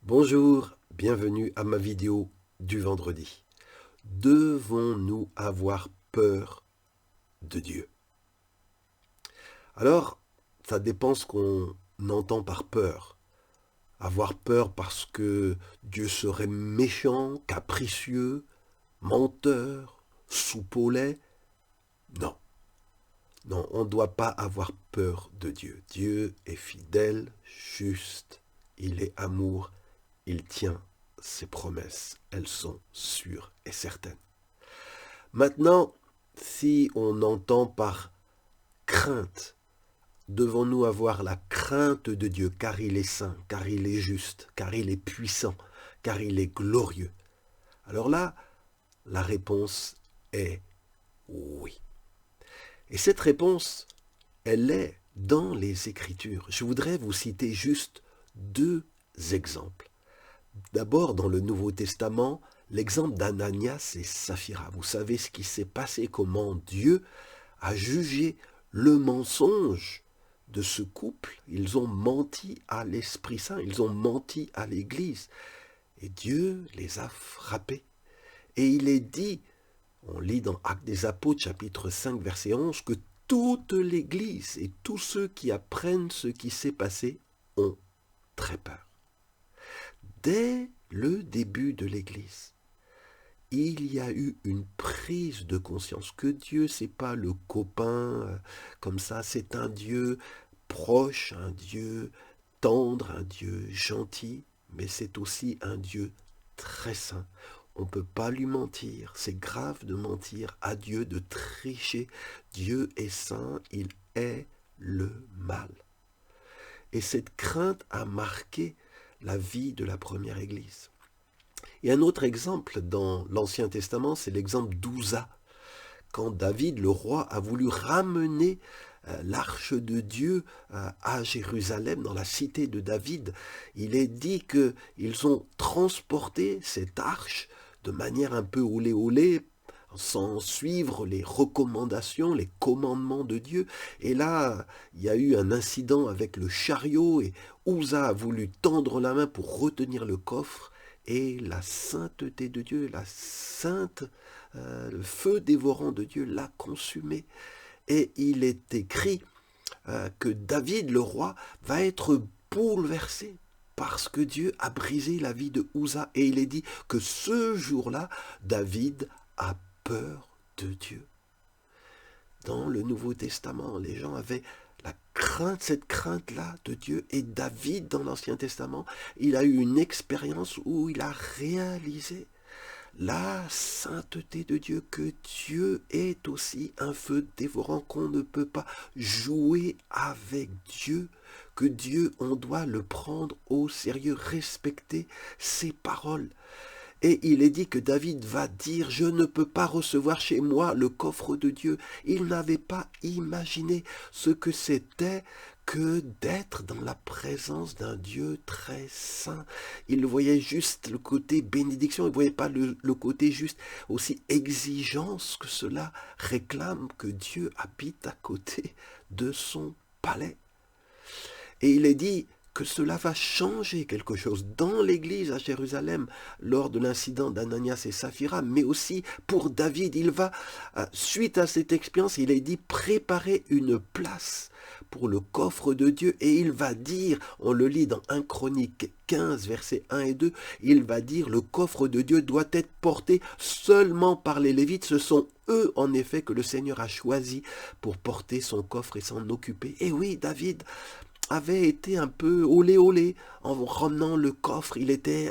Bonjour, bienvenue à ma vidéo du vendredi. Devons-nous avoir peur de Dieu? Alors, ça dépend ce qu'on entend par peur. Avoir peur parce que Dieu serait méchant, capricieux, menteur, soupe au lait? Non, non, on ne doit pas avoir peur de Dieu. Dieu est fidèle, juste, il est amour, il tient ses promesses, elles sont sûres et certaines. Maintenant, si on entend par crainte, devons-nous avoir la crainte de Dieu car il est saint, car il est juste, car il est puissant, car il est glorieux? Alors là, la réponse est oui. Et cette réponse, elle est dans les Écritures. Je voudrais vous citer juste deux exemples. D'abord, dans le Nouveau Testament, l'exemple d'Ananias et Saphira. Vous savez ce qui s'est passé, comment Dieu a jugé le mensonge de ce couple. Ils ont menti à l'Esprit Saint, ils ont menti à l'Église. Et Dieu les a frappés. Et il est dit, on lit dans Actes des Apôtres, chapitre 5, verset 11, que toute l'Église et tous ceux qui apprennent ce qui s'est passé ont très peur. Dès le début de l'Église, il y a eu une prise de conscience que Dieu, c'est pas le copain comme ça, c'est un Dieu proche, un Dieu tendre, un Dieu gentil, mais c'est aussi un Dieu très saint. On ne peut pas lui mentir, c'est grave de mentir à Dieu, de tricher. Dieu est saint, il est le mal. Et cette crainte a marqué la vie de la première Église. Et un autre exemple dans l'Ancien Testament, c'est l'exemple d'Ouza. Quand David, le roi, a voulu ramener l'arche de Dieu à Jérusalem, dans la cité de David, il est dit qu'ils ont transporté cette arche de manière un peu olé olé, sans suivre les recommandations, les commandements de Dieu. Et là, il y a eu un incident avec le chariot et Ouza a voulu tendre la main pour retenir le coffre et la sainteté de Dieu, le feu dévorant de Dieu l'a consumé. Et il est écrit que David, le roi, va être bouleversé parce que Dieu a brisé la vie de Ouza. Et il est dit que ce jour-là, David a peur de Dieu. Dans le Nouveau Testament, les gens avaient la crainte, cette crainte-là de Dieu. Et David, dans l'Ancien Testament, il a eu une expérience où il a réalisé la sainteté de Dieu, que Dieu est aussi un feu dévorant, qu'on ne peut pas jouer avec Dieu, que Dieu, on doit le prendre au sérieux, respecter ses paroles. Et il est dit que David va dire, je ne peux pas recevoir chez moi le coffre de Dieu. Il n'avait pas imaginé ce que c'était que d'être dans la présence d'un Dieu très saint. Il voyait juste le côté bénédiction, il ne voyait pas le côté juste aussi exigence que cela réclame que Dieu habite à côté de son palais. Et il est dit que cela va changer quelque chose dans l'église à Jérusalem lors de l'incident d'Ananias et Saphira, mais aussi pour David. Il va, suite à cette expérience, il est dit préparer une place pour le coffre de Dieu et il va dire, on le lit dans 1 Chronique 15, versets 1 et 2, il va dire le coffre de Dieu doit être porté seulement par les Lévites. Ce sont eux, en effet, que le Seigneur a choisi pour porter son coffre et s'en occuper. Et oui, David avait été un peu olé olé en ramenant le coffre, il était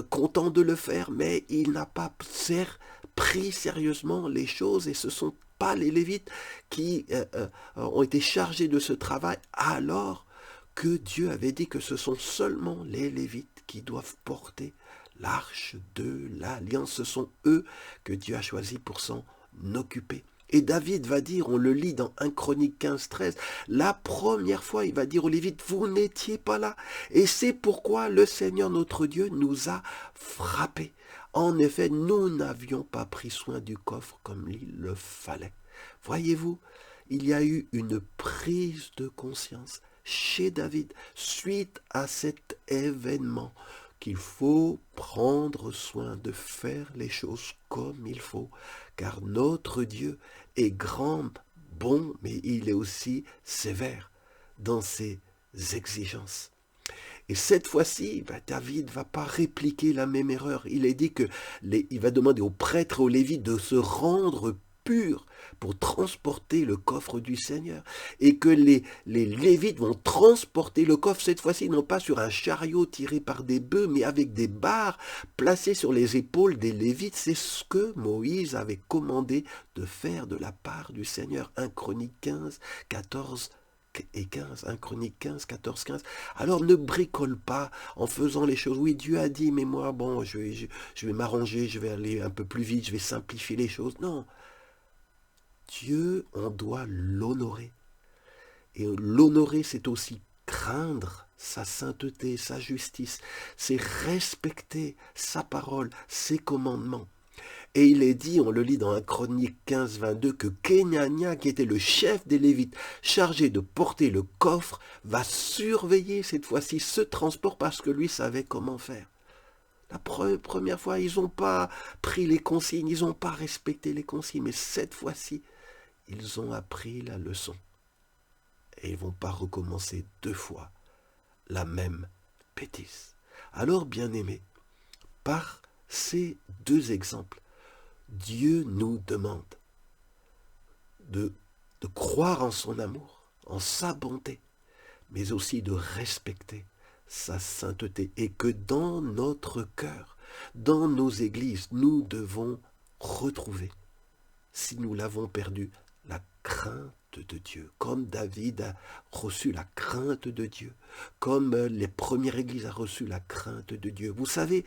content de le faire, mais il n'a pas pris sérieusement les choses et ce sont pas les Lévites qui ont été chargés de ce travail, alors que Dieu avait dit que ce sont seulement les Lévites qui doivent porter l'arche de l'alliance. Ce sont eux que Dieu a choisi pour s'en occuper. Et David va dire, on le lit dans 1 Chronique 15, 13, la première fois, il va dire aux Lévites, vous n'étiez pas là. Et c'est pourquoi le Seigneur notre Dieu nous a frappés. En effet, nous n'avions pas pris soin du coffre comme il le fallait. Voyez-vous, il y a eu une prise de conscience. chez David, suite à cet événement, qu'il faut prendre soin de faire les choses comme il faut, car notre Dieu est grand, bon, mais il est aussi sévère dans ses exigences. Et cette fois-ci, David ne va pas répliquer la même erreur. Il est dit que il va demander aux prêtres et aux lévites de se rendre purs pour transporter le coffre du Seigneur. Et que les lévites vont transporter le coffre, cette fois-ci, non pas sur un chariot tiré par des bœufs, mais avec des barres placées sur les épaules des lévites. C'est ce que Moïse avait commandé de faire de la part du Seigneur. 1 Chronique 15, 14 et 15, 1 Chronique 15, 14, 15. Alors ne bricole pas en faisant les choses. Oui, Dieu a dit, mais moi, bon, je vais m'arranger, je vais aller un peu plus vite, je vais simplifier les choses. Non, Dieu, on doit l'honorer. Et l'honorer, c'est aussi craindre sa sainteté, sa justice. C'est respecter sa parole, ses commandements. Et il est dit, on le lit dans 1 Chronique 15, 22, que Kenania, qui était le chef des Lévites, chargé de porter le coffre, va surveiller cette fois-ci ce transport parce que lui savait comment faire. La première fois, ils n'ont pas pris les consignes, ils n'ont pas respecté les consignes, mais cette fois-ci, ils ont appris la leçon. Et ils ne vont pas recommencer 2 fois la même bêtise. Alors, bien-aimés, par ces 2 exemples, Dieu nous demande de croire en son amour, en sa bonté, mais aussi de respecter sa sainteté. Et que dans notre cœur, dans nos églises, nous devons retrouver, si nous l'avons perdu, la crainte de Dieu, comme David a reçu la crainte de Dieu, comme les premières églises ont reçu la crainte de Dieu. Vous savez,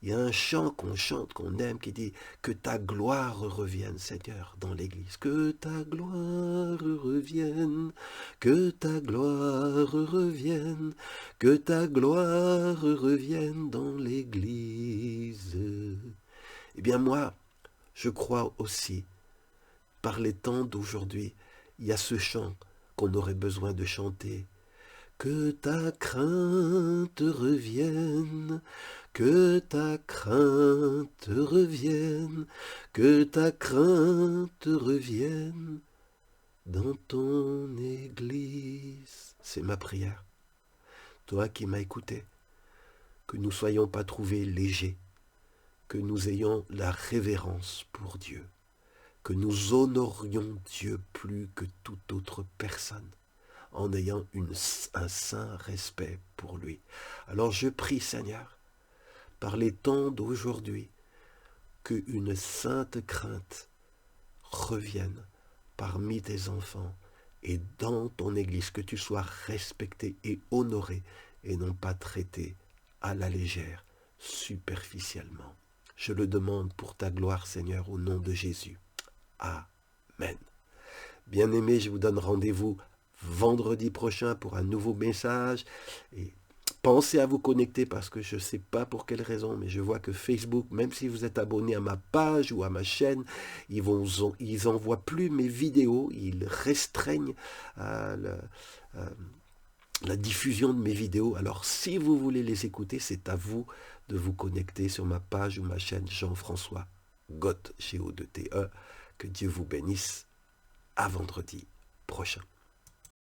il y a un chant qu'on chante, qu'on aime, qui dit « Que ta gloire revienne, Seigneur, dans l'église. Que ta gloire revienne, que ta gloire revienne, que ta gloire revienne dans l'église. » Eh bien moi, je crois aussi, par les temps d'aujourd'hui, il y a ce chant qu'on aurait besoin de chanter. Que ta crainte revienne, que ta crainte revienne, que ta crainte revienne dans ton église. C'est ma prière. Toi qui m'as écouté, que nous ne soyons pas trouvés légers, que nous ayons la révérence pour Dieu, que nous honorions Dieu plus que toute autre personne, en ayant un saint respect pour lui. Alors je prie, Seigneur, par les temps d'aujourd'hui, qu'une sainte crainte revienne parmi tes enfants et dans ton Église, que tu sois respecté et honoré et non pas traité à la légère, superficiellement. Je le demande pour ta gloire, Seigneur, au nom de Jésus. Amen. Bien-aimés, je vous donne rendez-vous vendredi prochain pour un nouveau message. Et pensez à vous connecter parce que je ne sais pas pour quelle raison, mais je vois que Facebook, même si vous êtes abonné à ma page ou à ma chaîne, ils n'envoient plus mes vidéos, ils restreignent la diffusion de mes vidéos. Alors si vous voulez les écouter, c'est à vous de vous connecter sur ma page ou ma chaîne Jean-François Gotte, G-O-T-E. Que Dieu vous bénisse. À vendredi prochain.